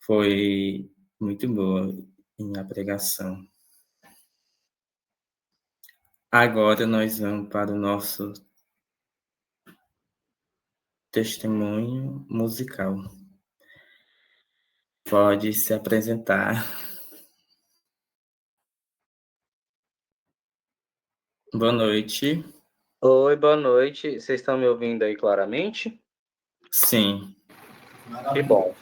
Foi muito boa a pregação. Agora nós vamos para o nosso testemunho musical. Pode se apresentar. Boa noite. Oi, boa noite. Vocês estão me ouvindo aí claramente? Sim. Que bom.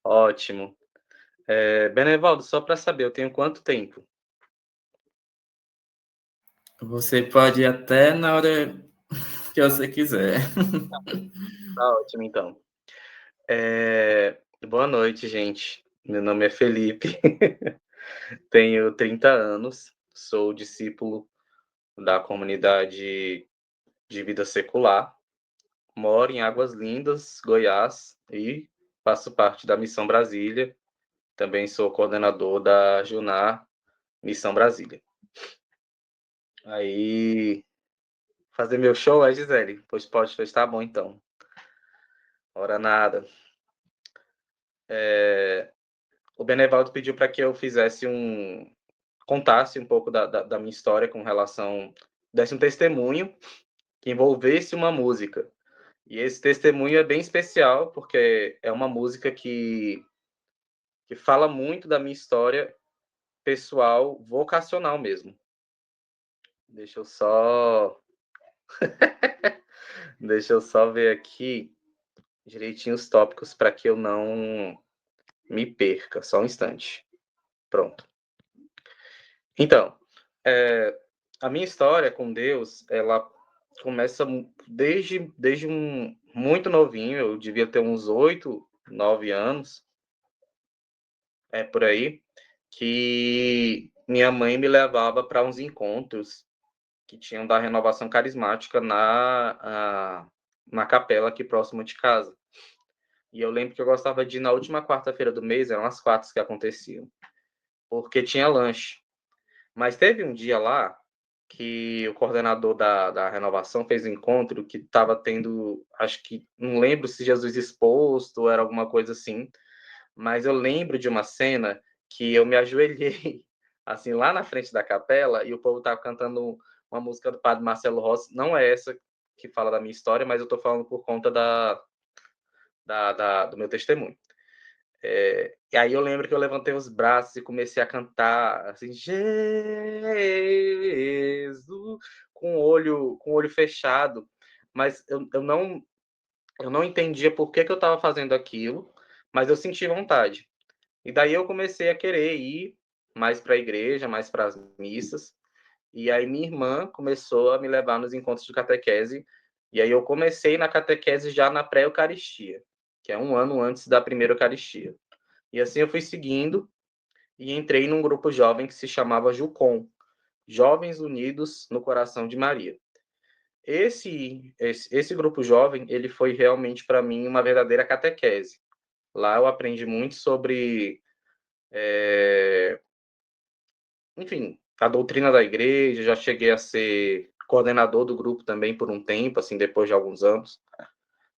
Ótimo. Benevaldo, só para saber, eu tenho quanto tempo? Você pode ir até na hora que você quiser. Tá ótimo, então. Boa noite, gente. Meu nome é Felipe, tenho 30 anos, sou discípulo da comunidade de vida secular, moro em Águas Lindas, Goiás, e faço parte da Missão Brasília. Também sou coordenador da Junar Missão Brasília. Aí, fazer meu show, Gisele? Pois pode, pois tá bom, então. Ora nada. O Benevaldo pediu para que eu contasse um pouco da minha história com relação, desse um testemunho que envolvesse uma música. E esse testemunho é bem especial, porque é uma música que fala muito da minha história pessoal, vocacional mesmo. Deixa eu só ver aqui direitinho os tópicos para que eu não me perca. Só um instante. Pronto. Então, a minha história com Deus, ela começa desde muito novinho. Eu devia ter uns 8, 9 anos, por aí, que minha mãe me levava para uns encontros que tinham da renovação carismática na capela aqui próximo de casa. E eu lembro que eu gostava de ir na última quarta-feira do mês, eram as 4 que aconteciam, porque tinha lanche. Mas teve um dia lá que o coordenador da renovação fez um encontro que estava tendo, acho que, não lembro se Jesus exposto ou era alguma coisa assim, mas eu lembro de uma cena que eu me ajoelhei, assim, lá na frente da capela, e o povo estava cantando uma música do padre Marcelo Rossi. Não é essa que fala da minha história, mas eu estou falando por conta do meu testemunho. E aí eu lembro que eu levantei os braços e comecei a cantar, assim, Jesus, com o olho fechado, mas eu não entendia por que eu estava fazendo aquilo, mas eu senti vontade. E daí eu comecei a querer ir mais para a igreja, mais para as missas, e aí minha irmã começou a me levar nos encontros de catequese, e aí eu comecei na catequese já na pré-eucaristia, que é um ano antes da primeira eucaristia. E assim eu fui seguindo e entrei num grupo jovem que se chamava JUCOM, Jovens Unidos no Coração de Maria. Esse grupo jovem, ele foi realmente para mim uma verdadeira catequese. Lá eu aprendi muito sobre, enfim, a doutrina da igreja. Já cheguei a ser coordenador do grupo também por um tempo, assim, depois de alguns anos.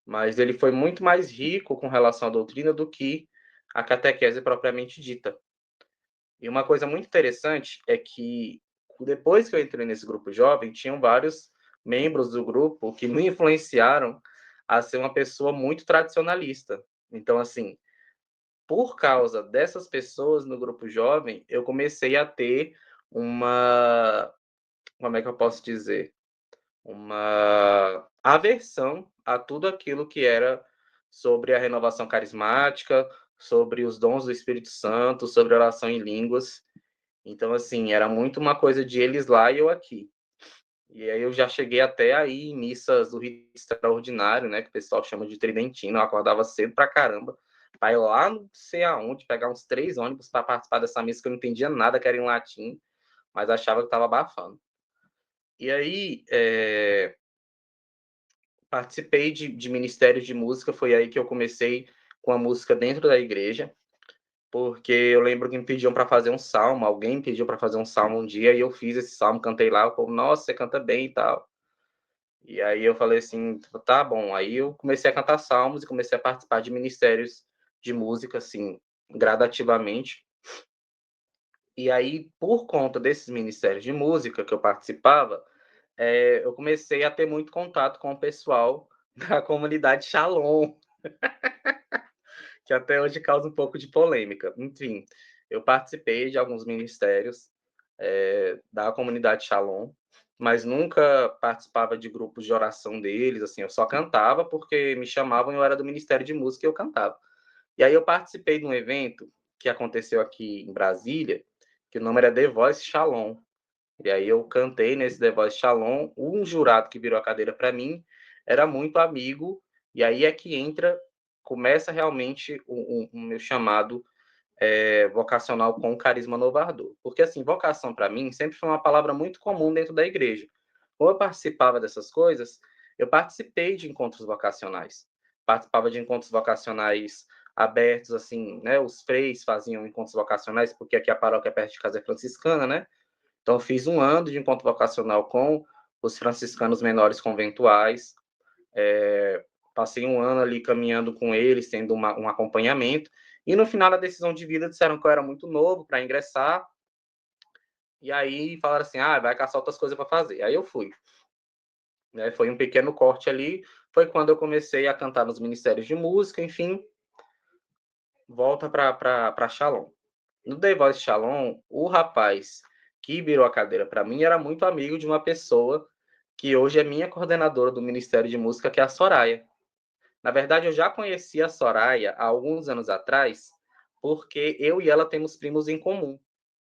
Mas ele foi muito mais rico com relação à doutrina do que a catequese propriamente dita. E uma coisa muito interessante é que, depois que eu entrei nesse grupo jovem, tinham vários membros do grupo que me influenciaram a ser uma pessoa muito tradicionalista. Então, assim, por causa dessas pessoas no grupo jovem, eu comecei a ter uma, como é que eu posso dizer? Uma aversão a tudo aquilo que era sobre a renovação carismática, sobre os dons do Espírito Santo, sobre oração em línguas. Então, assim, era muito uma coisa de eles lá e eu aqui. E aí eu já cheguei até aí em missas do rito extraordinário, né, que o pessoal chama de tridentino. Eu acordava cedo pra caramba, pra ir lá não sei aonde, pegar uns 3 ônibus para participar dessa missa que eu não entendia nada, que era em latim, mas achava que estava abafando. E aí, participei de ministérios de música. Foi aí que eu comecei com a música dentro da igreja, porque eu lembro que me pediam para fazer um salmo, alguém me pediu para fazer um salmo um dia, e eu fiz esse salmo, cantei lá, o povo, nossa, você canta bem e tal. E aí eu falei assim, tá bom. Aí eu comecei a cantar salmos e comecei a participar de ministérios de música, assim, gradativamente. E aí, por conta desses ministérios de música que eu participava, eu comecei a ter muito contato com o pessoal da comunidade Shalom, que até hoje causa um pouco de polêmica. Enfim, eu participei de alguns ministérios da comunidade Shalom, mas nunca participava de grupos de oração deles, assim, eu só cantava porque me chamavam e eu era do Ministério de Música e eu cantava. E aí eu participei de um evento que aconteceu aqui em Brasília, que o nome era The Voice Shalom. E aí eu cantei nesse The Voice Shalom, um jurado que virou a cadeira para mim era muito amigo, e aí é que começa realmente o meu chamado vocacional com carisma novador. Porque, assim, vocação para mim sempre foi uma palavra muito comum dentro da igreja. Como eu participava dessas coisas, eu participei de encontros vocacionais. Participava de encontros vocacionais abertos, assim, né? Os freis faziam encontros vocacionais, porque aqui a paróquia perto de casa é franciscana, né? Então, eu fiz um ano de encontro vocacional com os franciscanos menores conventuais. Passei um ano ali caminhando com eles, tendo um acompanhamento. E no final da decisão de vida disseram que eu era muito novo para ingressar. E aí falaram assim, vai caçar outras coisas para fazer. Aí eu fui. Né? Foi um pequeno corte ali. Foi quando eu comecei a cantar nos ministérios de música, enfim. Volta para Shalom. No The Voice Shalom, o rapaz que virou a cadeira para mim era muito amigo de uma pessoa que hoje é minha coordenadora do Ministério de Música, que é a Soraya. Na verdade, eu já conhecia a Soraya há alguns anos atrás, porque eu e ela temos primos em comum.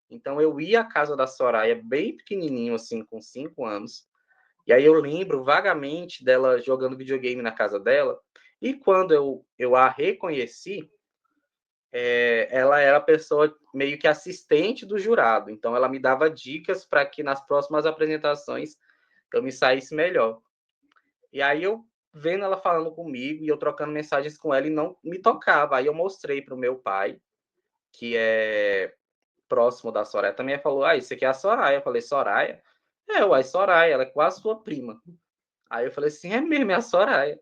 Então, eu ia à casa da Soraya bem pequenininho, assim, com 5 anos. E aí eu lembro vagamente dela jogando videogame na casa dela. E quando eu a reconheci, ela era a pessoa meio que assistente do jurado. Então, ela me dava dicas para que nas próximas apresentações eu me saísse melhor. E aí eu vendo ela falando comigo e eu trocando mensagens com ela e não me tocava. Aí eu mostrei para o meu pai, que é próximo da Soraya, também falou: isso aqui é a Soraya. Eu falei: Soraya? Uai, Soraya, ela é quase sua prima. Aí eu falei assim: é mesmo, é a Soraya.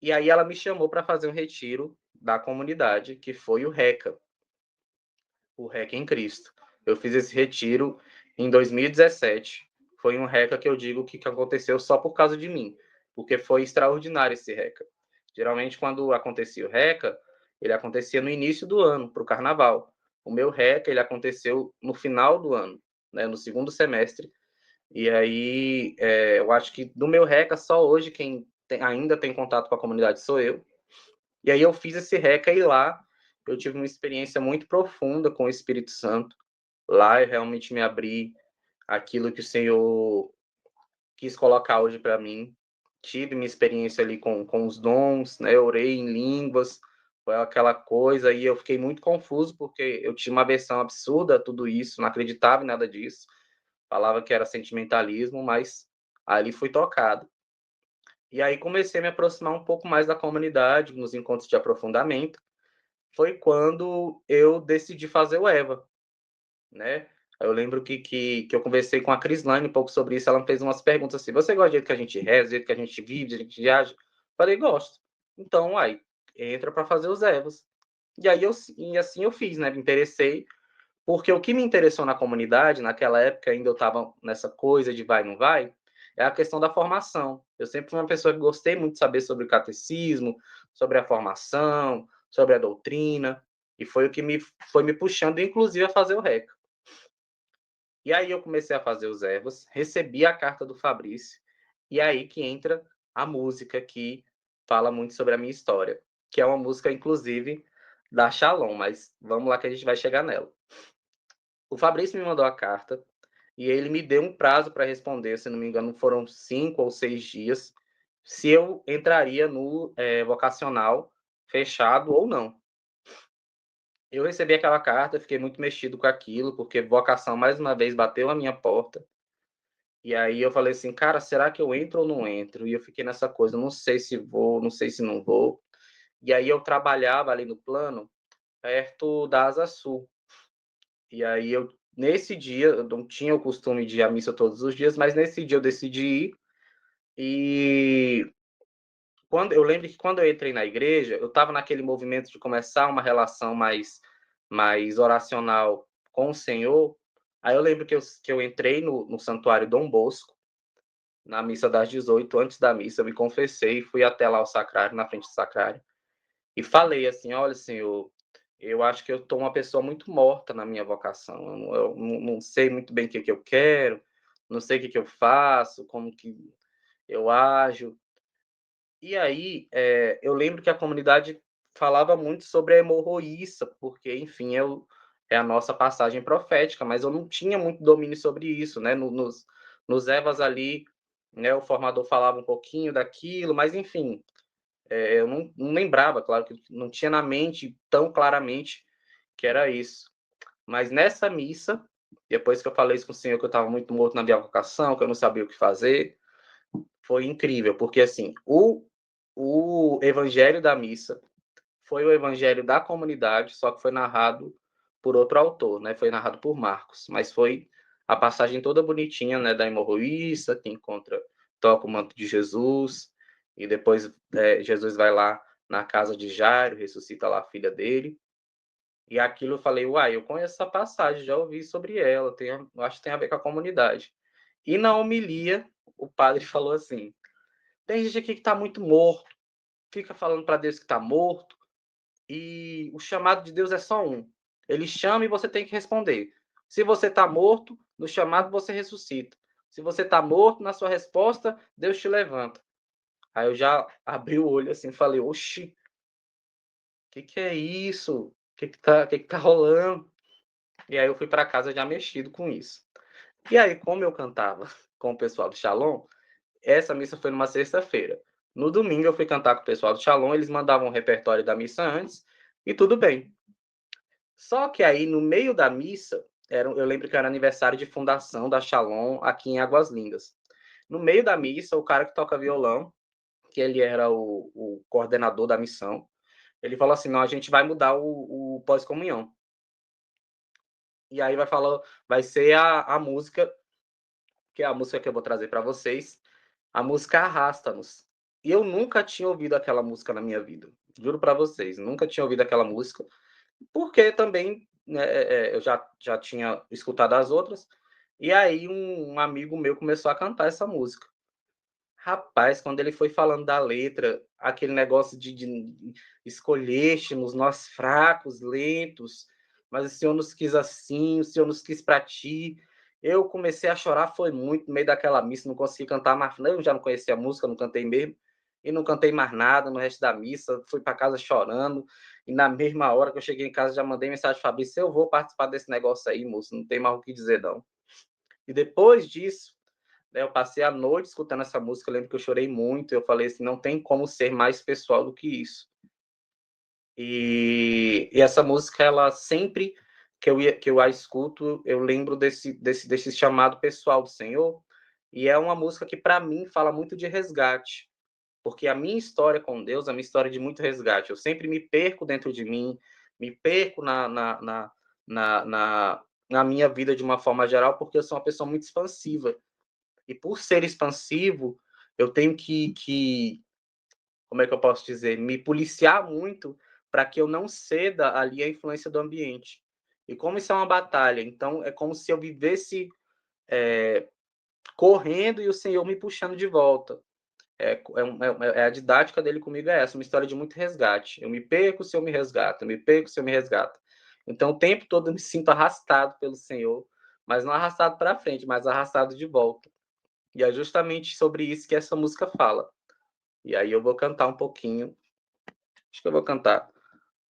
E aí ela me chamou para fazer um retiro da comunidade, que foi o RECA em Cristo. Eu fiz esse retiro em 2017. Foi um RECA que eu digo que aconteceu só por causa de mim, porque foi extraordinário esse RECA. Geralmente, quando acontecia o RECA, ele acontecia no início do ano, para o carnaval. O meu RECA, ele aconteceu no final do ano, né, no segundo semestre. E aí, eu acho que do meu RECA, só hoje quem ainda tem contato com a comunidade sou eu. E aí eu fiz esse RECA e lá eu tive uma experiência muito profunda com o Espírito Santo. Lá eu realmente me abri aquilo que o Senhor quis colocar hoje para mim. Tive minha experiência ali com os dons, né? Eu orei em línguas, foi aquela coisa, e eu fiquei muito confuso, porque eu tinha uma versão absurda a tudo isso, não acreditava em nada disso. Falava que era sentimentalismo, mas ali fui tocado. E aí comecei a me aproximar um pouco mais da comunidade, nos encontros de aprofundamento. Foi quando eu decidi fazer o EVA, né? Eu lembro que eu conversei com a Crislane um pouco sobre isso, ela me fez umas perguntas assim: você gosta do jeito que a gente reza, do jeito que a gente vive, do jeito que a gente viaja? Falei: gosto. Então, aí, entra para fazer os EVAs. E aí, assim eu fiz, né? Me interessei, porque o que me interessou na comunidade, naquela época ainda eu estava nessa coisa de vai, não vai, é a questão da formação. Eu sempre fui uma pessoa que gostei muito de saber sobre o catecismo, sobre a formação, sobre a doutrina, e foi o que foi me puxando, inclusive, a fazer o RECA. E aí eu comecei a fazer os ervos, recebi a carta do Fabrício, e aí que entra a música que fala muito sobre a minha história, que é uma música, inclusive, da Shalom, mas vamos lá que a gente vai chegar nela. O Fabrício me mandou a carta, e ele me deu um prazo para responder, se não me engano, foram 5 ou 6 dias, se eu entraria no vocacional fechado ou não. Eu recebi aquela carta, fiquei muito mexido com aquilo, porque vocação, mais uma vez, bateu a minha porta. E aí eu falei assim, cara, será que eu entro ou não entro? E eu fiquei nessa coisa, não sei se vou, não sei se não vou. E aí eu trabalhava ali no plano, perto da Asa Sul. E aí nesse dia, eu não tinha o costume de ir à missa todos os dias, mas nesse dia eu decidi ir. E eu lembro que quando eu entrei na igreja, eu estava naquele movimento de começar uma relação mais oracional com o Senhor. Aí eu lembro que eu entrei no Santuário Dom Bosco, na missa das 18, antes da missa, eu me confessei, fui até lá ao sacrário, na frente do sacrário, e falei assim: olha, Senhor, eu acho que eu estou uma pessoa muito morta na minha vocação. Eu não sei muito bem o que eu quero, não sei o que eu faço, como que eu ajo. E aí, eu lembro que a comunidade falava muito sobre a hemorroíça, porque, enfim, é a nossa passagem profética, mas eu não tinha muito domínio sobre isso, né? Nos Evas ali, né, o formador falava um pouquinho daquilo, mas, enfim, eu não lembrava, claro, que não tinha na mente tão claramente que era isso. Mas nessa missa, depois que eu falei isso com o Senhor, que eu estava muito morto na minha vocação, que eu não sabia o que fazer, foi incrível, porque, assim, o evangelho da missa foi o evangelho da comunidade, só que foi narrado por outro autor, né? Foi narrado por Marcos, mas foi a passagem toda bonitinha, né? Da hemorroíça, que encontra, toca o manto de Jesus, e depois Jesus vai lá na casa de Jairo, ressuscita lá a filha dele. E aquilo eu falei, uai, eu conheço essa passagem, já ouvi sobre ela, acho que tem a ver com a comunidade. E na homilia, o padre falou assim: tem gente aqui que está muito morto, fica falando para Deus que está morto, e o chamado de Deus é só um. Ele chama e você tem que responder. Se você está morto, no chamado você ressuscita. Se você está morto, na sua resposta, Deus te levanta. Aí eu já abri o olho assim e falei, oxi, o que é isso? O que tá rolando? E aí eu fui para casa já mexido com isso. E aí, como eu cantava com o pessoal do Shalom, essa missa foi numa sexta-feira. No domingo eu fui cantar com o pessoal do Shalom, eles mandavam um repertório da missa antes, e tudo bem. Só que aí, no meio da missa, eu lembro que era aniversário de fundação da Shalom aqui em Águas Lindas. No meio da missa, o cara que toca violão, que ele era o coordenador da missão, ele falou assim: não, a gente vai mudar o pós-comunhão. E aí vai ser a música, que é a música que eu vou trazer para vocês, a música Arrasta-nos. E eu nunca tinha ouvido aquela música na minha vida. Juro para vocês, nunca tinha ouvido aquela música, porque também, né, eu já tinha escutado as outras. E aí um amigo meu começou a cantar essa música. Rapaz, quando ele foi falando da letra, aquele negócio de escolheste-nos, nós fracos, lentos, mas o Senhor nos quis assim, o Senhor nos quis para ti. Eu comecei a chorar, foi muito, no meio daquela missa, não consegui cantar mais, eu já não conhecia a música, não cantei mesmo, e não cantei mais nada no resto da missa, fui para casa chorando, e na mesma hora que eu cheguei em casa, já mandei mensagem para Fabrício: eu vou participar desse negócio aí, moço, não tem mais o que dizer, não. E depois disso, né, eu passei a noite escutando essa música, eu lembro que eu chorei muito, eu falei assim, não tem como ser mais pessoal do que isso. E essa música, ela sempre que eu a escuto, eu lembro desse chamado pessoal do Senhor, e é uma música que, para mim, fala muito de resgate, porque a minha história com Deus é uma história de muito resgate. Eu sempre me perco dentro de mim, me perco na minha vida de uma forma geral, porque eu sou uma pessoa muito expansiva. E por ser expansivo, eu tenho como é que eu posso dizer, me policiar muito para que eu não ceda ali à influência do ambiente. E como isso é uma batalha, então é como se eu vivesse correndo e o Senhor me puxando de volta. A didática dele comigo é essa, uma história de muito resgate. Eu me perco, o Senhor me resgata, eu me perco, o Senhor me resgata. Então, o tempo todo eu me sinto arrastado pelo Senhor, mas não arrastado para frente, mas arrastado de volta. E é justamente sobre isso que essa música fala. E aí eu vou cantar um pouquinho. Acho que eu vou cantar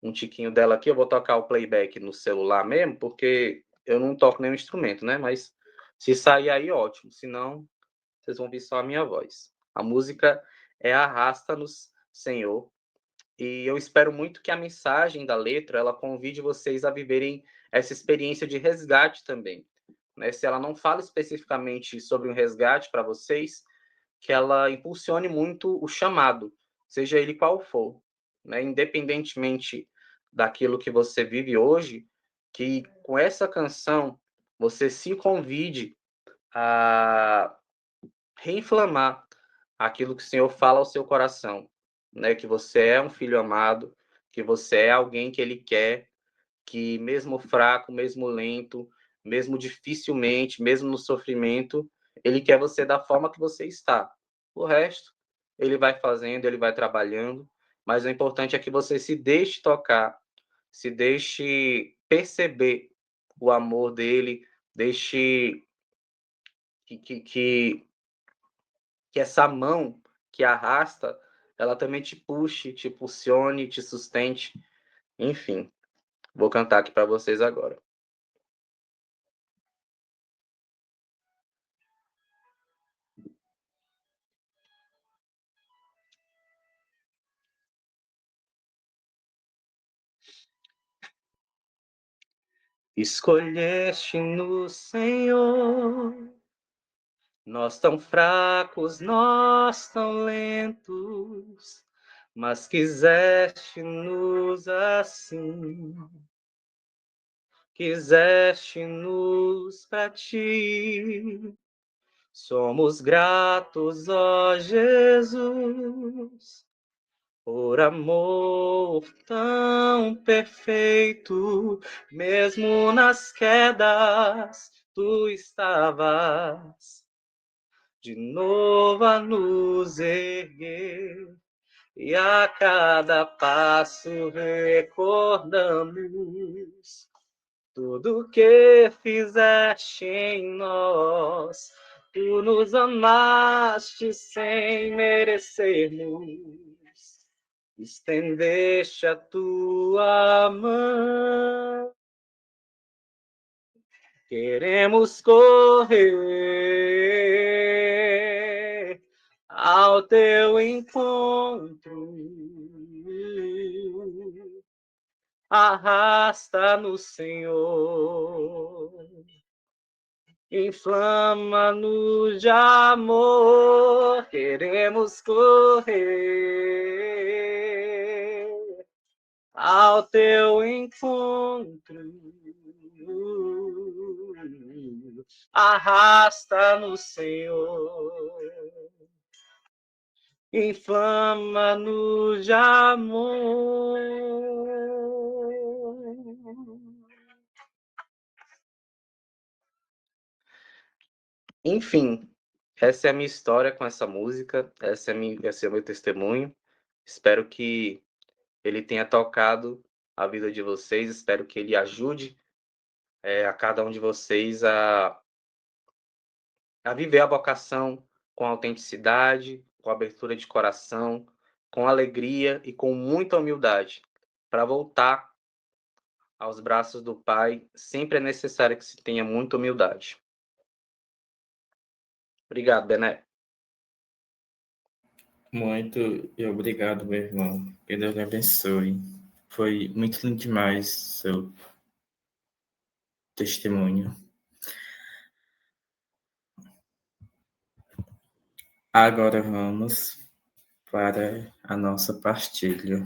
um tiquinho dela aqui. Eu vou tocar o playback no celular mesmo, porque eu não toco nenhum instrumento, né? Mas se sair aí, ótimo. Se não, vocês vão ouvir só a minha voz. A música é Arrasta-nos, Senhor. E eu espero muito que a mensagem da letra, ela convide vocês a viverem essa experiência de resgate também. Né? Se ela não fala especificamente sobre um resgate para vocês, que ela impulsione muito o chamado, seja ele qual for, né? Independentemente daquilo que você vive hoje, que com essa canção você se convide a reinflamar aquilo que o Senhor fala ao seu coração. né, que você é um filho amado, que você é alguém que ele quer, que mesmo fraco, mesmo lento, mesmo dificilmente, mesmo no sofrimento, ele quer você da forma que você está. O resto, ele vai fazendo, ele vai trabalhando, mas o importante é que você se deixe tocar, se deixe perceber o amor dele, deixe que, que, que, que essa mão que arrasta, ela também te puxe, te impulsione, te sustente, enfim. Vou cantar aqui para vocês agora. Escolheste no Senhor, nós tão fracos, nós tão lentos, mas quiseste-nos assim, quiseste-nos para ti. Somos gratos, ó Jesus, por amor tão perfeito, mesmo nas quedas, tu estavas de novo a nos erguer, e a cada passo recordamos tudo que fizeste em nós. Tu nos amaste sem merecermos, estendeste a tua mão. Queremos correr ao teu encontro. Arrasta-nos, Senhor. Inflama-nos de amor. Queremos correr ao teu encontro. Arrasta-nos, Senhor. Inflama-nos de amor. Enfim, essa é a minha história com essa música, esse é o meu testemunho. Espero que ele tenha tocado a vida de vocês, espero que ele ajude a cada um de vocês a viver a vocação com autenticidade, com abertura de coração, com alegria e com muita humildade, para voltar aos braços do Pai. Sempre é necessário que se tenha muita humildade. Obrigado, Bené. Muito obrigado, meu irmão. Que Deus lhe abençoe. Foi muito lindo demais seu testemunho. Agora vamos para a nossa partilha.